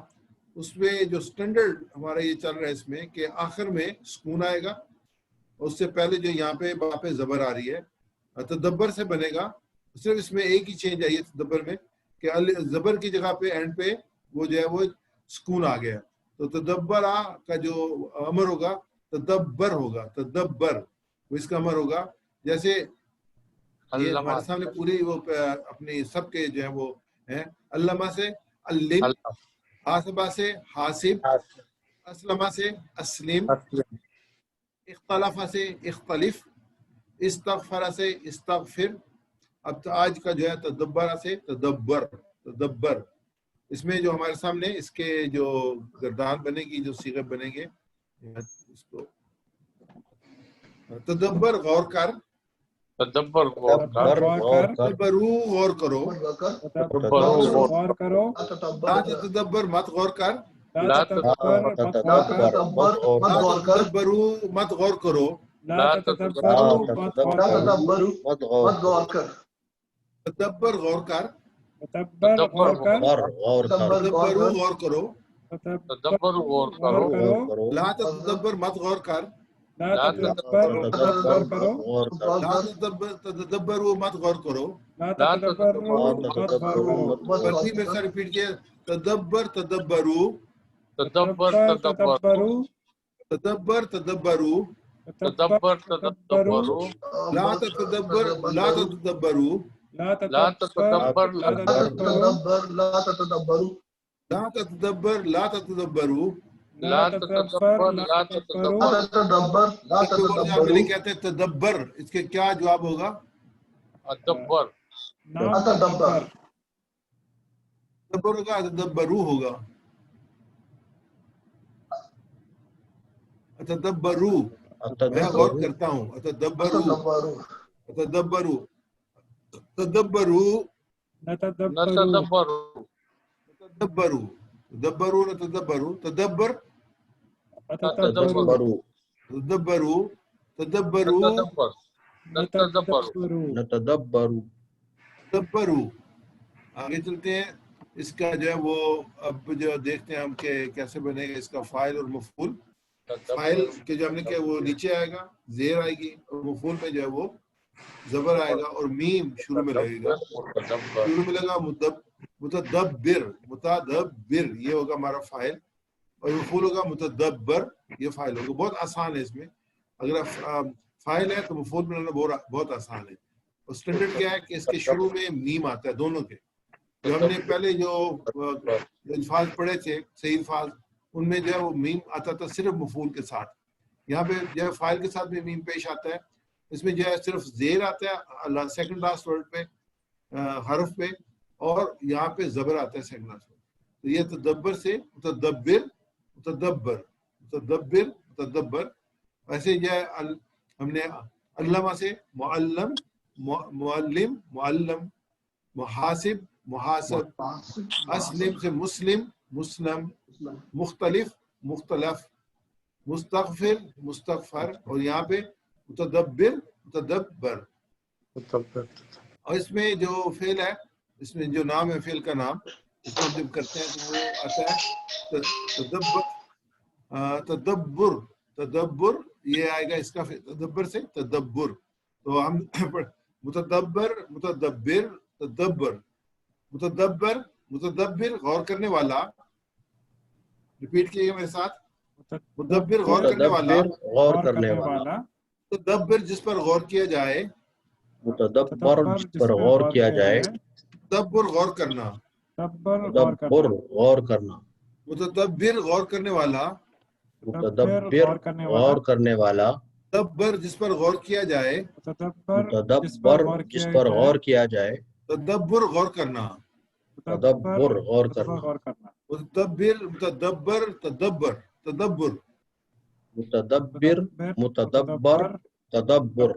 اس میں جو سٹینڈرڈ ہمارا یہ چل رہا ہے اس میں کہ آخر میں سکون آئے گا اس سے پہلے جو یہاں پہ با پہ زبر آ رہی ہے تدبر سے بنے گا صرف اس میں ایک ہی چینج آئی ہے تدبر میں کہ زبر کی جگہ پہ اینڈ پہ وہ جو ہے وہ سکون آ گیا تو تدبر کا جو امر ہوگا تدبر ہوگا تدبر وہ اس کا امر ہوگا جیسے یہ ہمارے سامنے پوری وہ اپنی سب کے جو ہے وہ ہیں علامہ سے علم حاسبہ سے حاسب اسلمہ سے اسلم اختلافہ سے اختلف استغفرہ سے استغفر اب تو آج کا جو ہے تدبرہ سے تدبر تدبر اس میں جو ہمارے سامنے اس کے جو گردان بنے گی جو صیغے بنیں گے اس کو تدبر غور کر تدبر غور کر تدبرو غور کرو غور کرو لا تتدبر مت غور کر لا تدبر تدبرو مت غور کرو لا تدبروا مت غور کر تدبر غور کر تدبر غور کر تدبرو غور کرو تدبر غور کرو لا تتدبر مت غور کر لا تدبر غور کرو لا تتدبرو مت غور کرو لا تدبروا مت غور کرو بلکہ میرے ساتھ ریپیٹ کیا تدبر تدبرو تدبر تدبر تدبر تدبرو تدبر تدبر لا تتدبر لا تتدبرو لا لا تتدبر لا تدبروا لا تتدبروا لا تتدبر لا تتدبرو لا تتدبر لا تتدبر تدبر لا میں تتدبروا نے کہتے ہیں تدبر اس کے کیا جواب ہوگا ادبر اتدبر تدبر ہوگا تدبرو ہوگا تدبرو میں غور کرتا ہوں تدبرو تدبرو تدبرو نتدبر تدبرو تدبرو تدبرو تدبر تدبروا تدبرو تدبرو نتدبر نتدبر تدبرو آگے چلتے ہیں اس کا جو ہے وہ اب جو دیکھتے ہیں ہم کہ کیسے بنے گا اس کا فاعل اور مفعول فاعل کے جو ہم نے کہا وہ نیچے آئے گا زیر آئے گی اور مفعول پہ جو ہے وہ زبر آئے گا اور میم شروع میں لگے گا شروع میں لگا متدبر متدبر یہ ہوگا ہمارا فاعل اور مفعول ہوگا متدبر یہ فاعل ہوگا بہت آسان ہے اس میں اگر فاعل ہے تو مفعول بنانا بہت آسان ہے اور سٹینڈرڈ کیا ہے کہ اس کے شروع میں میم آتا ہے دونوں کے جو ہم نے پہلے جو الفاظ پڑھے تھے صحیح الفاظ ان میں جو ہے وہ میم آتا تھا صرف مفعول کے ساتھ یہاں پہ جو ہے فاعل کے ساتھ بھی میم پیش آتا ہے اس میں جو ہے صرف زیر آتا ہے سیکنڈ لاسٹ ورڈ پہ حرف پہ اور یہاں پہ زبر آتا ہے سیکنڈ لاسٹ ورڈ تو یہ تدبر سے متدبر متدبر متدبر متدبر ویسے جو ہے ہم نے علامہ سے معلم معلم معلم محاسب محاسب اسلم سے مسلم مسلم مختلف مختلف مستغفر مستغفر اور یہاں پہ متدبر متدبر اور اس میں جو فعل ہے اس میں جو نام ہے فعل کا نام اس کو جب کرتے ہیں تو وہ آتا ہے تدبر تدبر تدبر یہ آئے گا اس کا تدبر سے تدبر تو ہم متدبر متدبر تدبر متدبر متدبر غور کرنے والا. ریپیٹ کیجیے میرے ساتھ. متدبر غور کرنے والا. متدبر غور کرنے والا. متدبر جس پر غور کیا جائے. متدبر جس پر غور کیا جائے. تدبر غور کرنا. تدبر غور کرنا. متدبر غور کرنے والا. متدبر غور کرنے والا. تدبر جس پر غور کیا جائے. متدبر جس پر غور کیا جائے. تدبر غور کرنا. تدبر غور کرنا. متدبر متدبر تدبر تدبر. متدبر متدبر تدبر.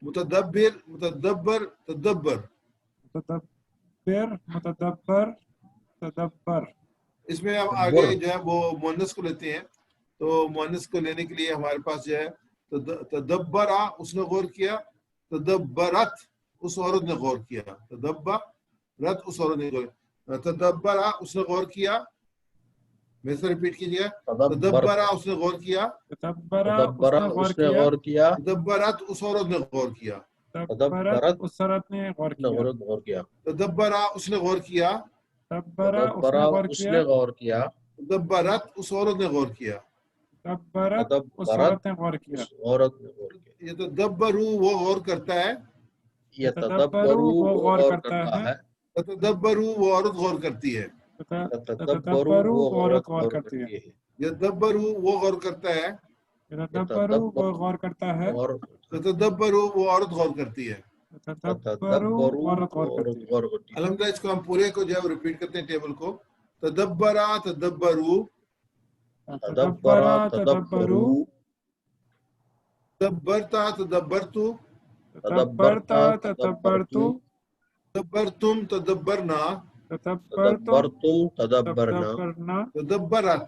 متدبر متدبر تدبر. متدبر تدبر. اس میں ہم آگے جو ہے وہ مؤنث کو لیتے ہیں. تو مؤنث کو لینے کے لیے ہمارے پاس جو ہے تدبرا اس نے غور کیا. تدبرت اس عورت نے غور کیا. تدبرت اس عورت نے غور کیا. تدبرا اس نے غور کیا. میرے سے ریپیٹ کیجیے. تدبرا اس نے غور کیا. تدبرا اس نے غور کیا. تدبرت اس عورت نے غور کیا. تدبرت اس عورت نے غور کیا. غور کیا. تدبرا اس نے غور کیا. تدبرا اس نے غور کیا. تدبرت اس عورت نے غور کیا. تدبرت اس عورت نے غور کیا. عورت نے غور کیا. یہ تدبرو وہ غور کرتا ہے. یہ تدبرو وہ غور کرتا ہے. تدبرو وہ عورت غور کرتی ہے. تدبرو وہ عورت غور کرتی ہے. یہ تدبرو وہ غور کرتا ہے. تدبرو وہ غور کرتا ہے. تدبرو وہ عورت غور کرتی ہے. تدبرو عورت غور کرتی ہے. الحمدللہ اس کو ہم پورے کو جو ہے ریپیٹ کرتے ہیں ٹیبل کو. تدبرا تدبرو. تدبرا تدبرو. تدبرتا تدبرتو. تدبرتا تدبرتو. تدبرتم تدبرنا. تدبرتم تدبرنا. تدبرت.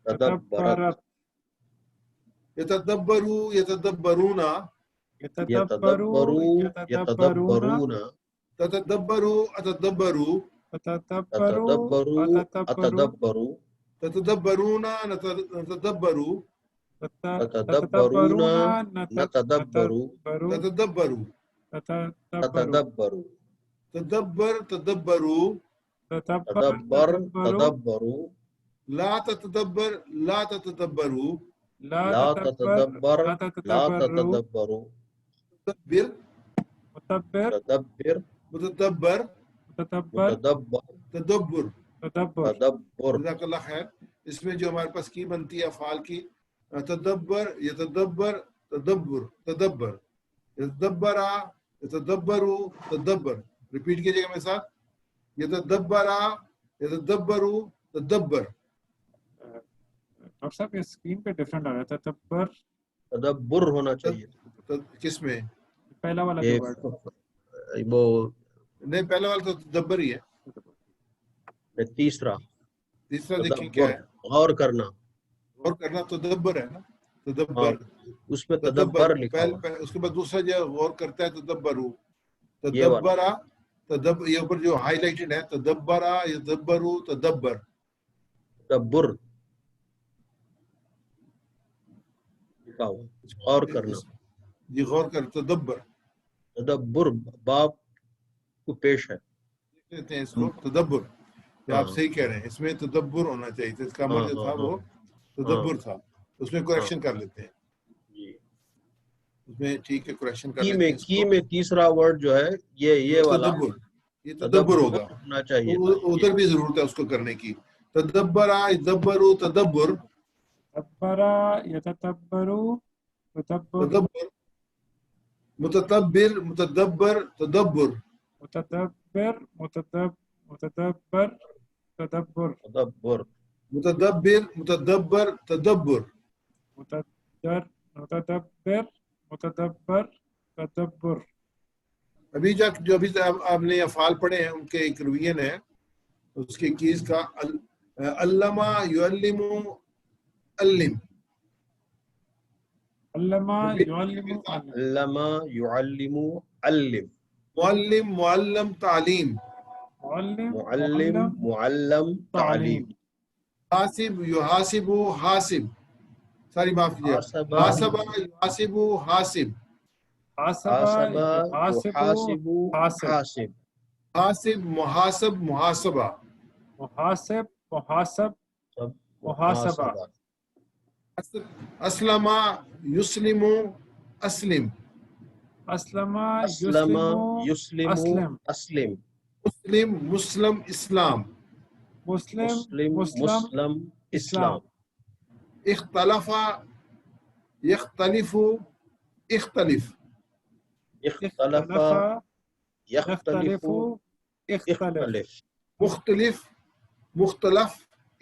تدبرت. يتدبروا يتدبرون. يتدبروا يتدبرون. تتدبروا أتدبروا. تدبروا أتدبروا. تتدبرون نتدبروا. تتدبرون نتدبروا. تتدبروا. تتدبروا. تدبر تدبروا. تدبر تدبروا. لا تتدبر لا تتدبروا. لا تتدبر لا تتدبروا. تدبر متدبر تدبر متدبر متدبر تدبر تدبر. تدبر. جزاک اللہ خیر. اس میں جو ہمارے پاس کی بنتی ہے افعال کی. تدبر یتدبر تدبر تدبر. یتدبرا یتدبرو تدبر. ریپیٹ کیجیے گا میرے ساتھ. یتدبرا یتدبرو تدبر. ڈاکٹر صاحب یہ اسکرین پہ ڈفرنٹ آ رہا ہے. تدبر تدبر ہونا چاہیے. کس میں؟ پہلا والا یہ جو ورڈ وہ نہیں پہلا والا تو تدبر ہی ہے. تیسرا تیسرا دیکھیں کیا ہے. غور کرنا. غور کرنا تدبر ہے نا. تدبر اس میں تدبر لکھا ہوا ہے. اس کے بعد دوسرا جو غور کرتا ہے تدبرو. تدبرا تدبر یہ اوپر جو ہائی لائٹڈ ہے. تدبرا یتدبرو تدبر. تدبر لکھا ہوا. غور کرنا. جی غور کر. تدبر تدبر باب کو پیش ہے. کہتے ہیں اس کو تدبر. آپ صحیح کہہ رہے ہیں. اس میں تدبر ہونا چاہیے تھا. اس کا عمل جو تھا وہ تدبر تھا. اس میں کریکشن کر لیتے ہیں. اس میں ٹھیک ہے کریکشن کر لیتے ہیں. کی میں تیسرا ورڈ جو ہے یہ والا تدبر. یہ تدبر ہوگا. ہونا چاہیے. ادھر بھی ضرورت ہے اس کو کرنے کی. تدبرا یتدبرو تدبر. تدبرا یتدبرو تدبر. تدبر. متدبر متدبر تدبر. متدبر متدبر تدبر. تدبر. متدبر متدبر تدبر. متدبر متدبر تدبر. ابھی جو ابھی آپ نے افعال پڑھے ہیں ان کے ایک رویہ ہے اس کے 21 کا. علمہ یعلم علم. علمہ یعلم علمہ یعلم علم. معلم معلم تعلیم. معلم معلم تعلیم. حاسب یحاسب حاسب. ساری معاف کیجیے. حاسب یحاسب حاسب. حاسب یحاسب حاسب. حاسب محاسب محاسبہ محاسب محاسب سب محاسبہ اسلم یسلم اسلم اسلم اسلم یسلم یسلم اسلم اسلم مسلم مسلم اسلام مسلم مسلم مسلم مسلم اسلام اختلف یختلف اختلف اختلف یختلف یختلف اختلف مختلف مختلف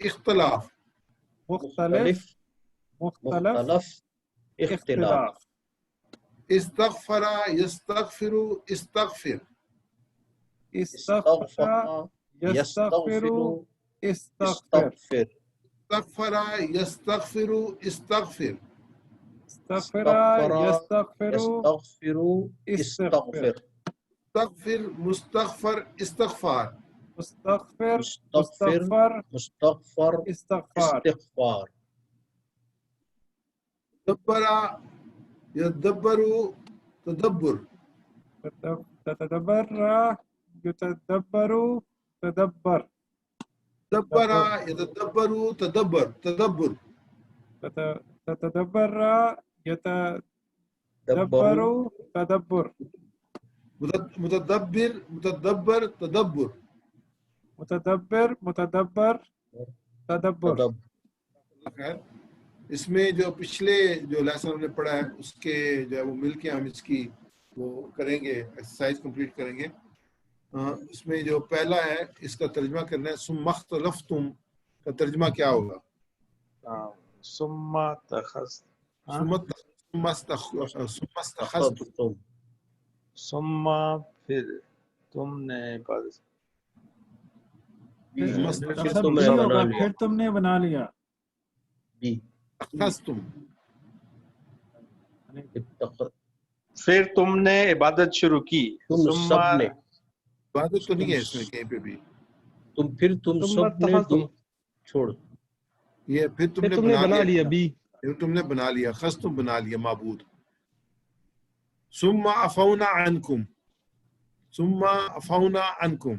اختلاف مختلف مختلف مختلف اختلاف استغفر یستغفر استغفر استغفر یستغفر استغفر استغفر استغفر یستغفر استغفر استغفر یستغفر یستغفر استغفر استغفر مستغفر استغفار مستغفر مستغفر مستغفر مستغفر استغفار استغفار دبر يدبر تدبر تتدبر يتدبر تدبر دبر يتدبر تدبر تدبر تتدبر يتدبر دبر تدبر متدبر متدبر تدبر متدبر متدبر تدبر تدبر اس میں جو پچھلے جو لیسن ہم نے پڑھا ہے اس کے جو ہے وہ مل کے ہم اس کی وہ کریں گے ایکسرسائز کمپلیٹ کریں گے. اس میں جو پہلا ہے اس کا ترجمہ کرنا ہے ثم اختلفتم کا ترجمہ کیا ہوگا؟ ثم استخذتم ثم پھر تم نے پھر تم نے بنا لیا جی اخذتم پھر تم نے عبادت شروع کی تم سب نے عبادت تو نہیں ہے اس میں کہیں پہ بھی تم سب نے چھوڑ یہ پھر تم نے بنا لیا تم نے بنا لیا خستم بنا لیا معبود. ثم عفونا عنکم ثم عفونا عنکم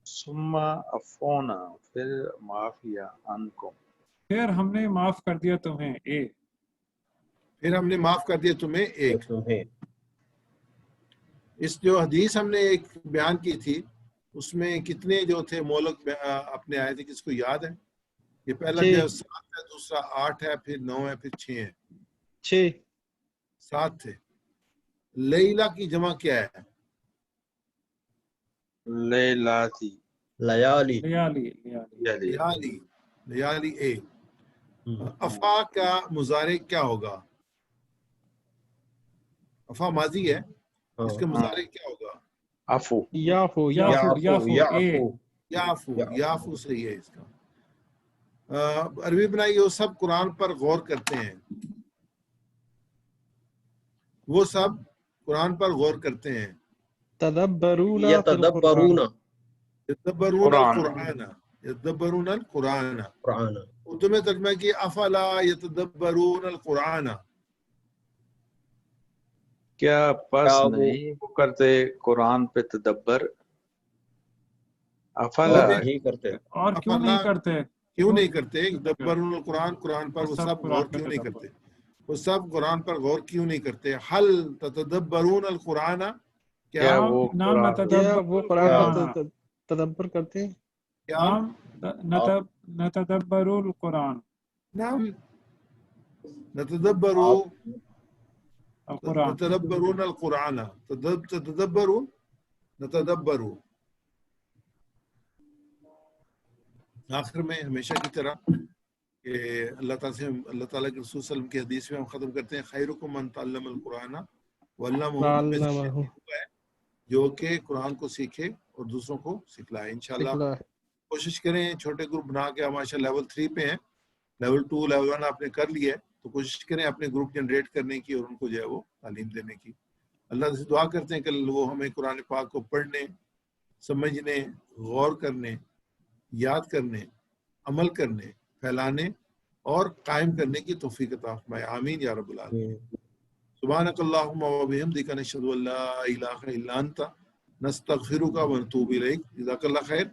ثم عفونا پھر معافیا عنکم پھر ہم نے معاف کر دیا تمہیں ایک پھر ہم نے معاف کر دیا تمہیں ایک. تمہیں اس جو حدیث ہم نے ایک بیان کی تھی اس میں کتنے جو تھے مولک اپنے آئے تھے کس کو یاد ہے؟ یہ پہلا جو 7 ہے دوسرا 8 ہے پھر 9 ہے پھر 6 ہے 7 تھے. لیلہ کی جمع کیا ہے؟ لیلاتی لیالی لیالی لیالی لیالی اے. افا کا مضارع کیا ہوگا؟ افا ماضی ہے اس کا مضارع کیا ہوگا؟ عفو یافو یافو یافو یافو یافو صحیح ہے اس کا. عربی بنائی وہ سب قرآن پر غور کرتے ہیں وہ سب قرآن پر غور کرتے ہیں. تدبرون یتدبرون یدبرون القرآن یدبرون القرآن. قرآن اردو میں ترجمہ کی افلا یتدبرون القرآن کیا پس نہیں وہ کرتے قرآن پہ تدبر افلا نہیں کرتے اور کیوں نہیں کرتے کیوں نہیں کرتے؟ یدبرون القرآن قرآن پر وہ سب غور کیوں نہیں کرتے؟ وہ سب قرآن پر غور کیوں نہیں کرتے؟ حل تتدبرون القرآن کیا وہ قرآن تدبر کرتے ہیں کیا نتدبر القرآن نعم نتدبروا القرآن تتدبرون القرآن تتدبروا نتدبروا. آخر میں ہمیشہ کی طرح کہ اللہ تعالیٰ سے اللہ تعالیٰ کے رسول صلی اللہ علیہ وسلم کی حدیث میں ہم ختم کرتے ہیں خیرکم من تعلم القرآن وعلمہ جو کہ قرآن کو سیکھے اور دوسروں کو سکھلائے. انشاءاللہ کوشش کریں چھوٹے گروپ بنا کے ہم ماشاء لیول 3 پہ ہیں لیول 2 لیول 1 آپ نے کر لیا ہے تو کوشش کریں اپنے گروپ جنریٹ کرنے کی اور ان کو جو ہے وہ تعلیم دینے کی. اللہ سے دعا کرتے ہیں کہ وہ ہمیں قرآن پاک کو پڑھنے سمجھنے غور کرنے یاد کرنے عمل کرنے پھیلانے اور قائم کرنے کی توفیق عطا فرمائے. آمین یا رب العالمین. سبحانک اللہم و بحمدک نشہد ان لا الہ الا انت نستغفرک ونتوب الیک. جزاک اللہ خیر.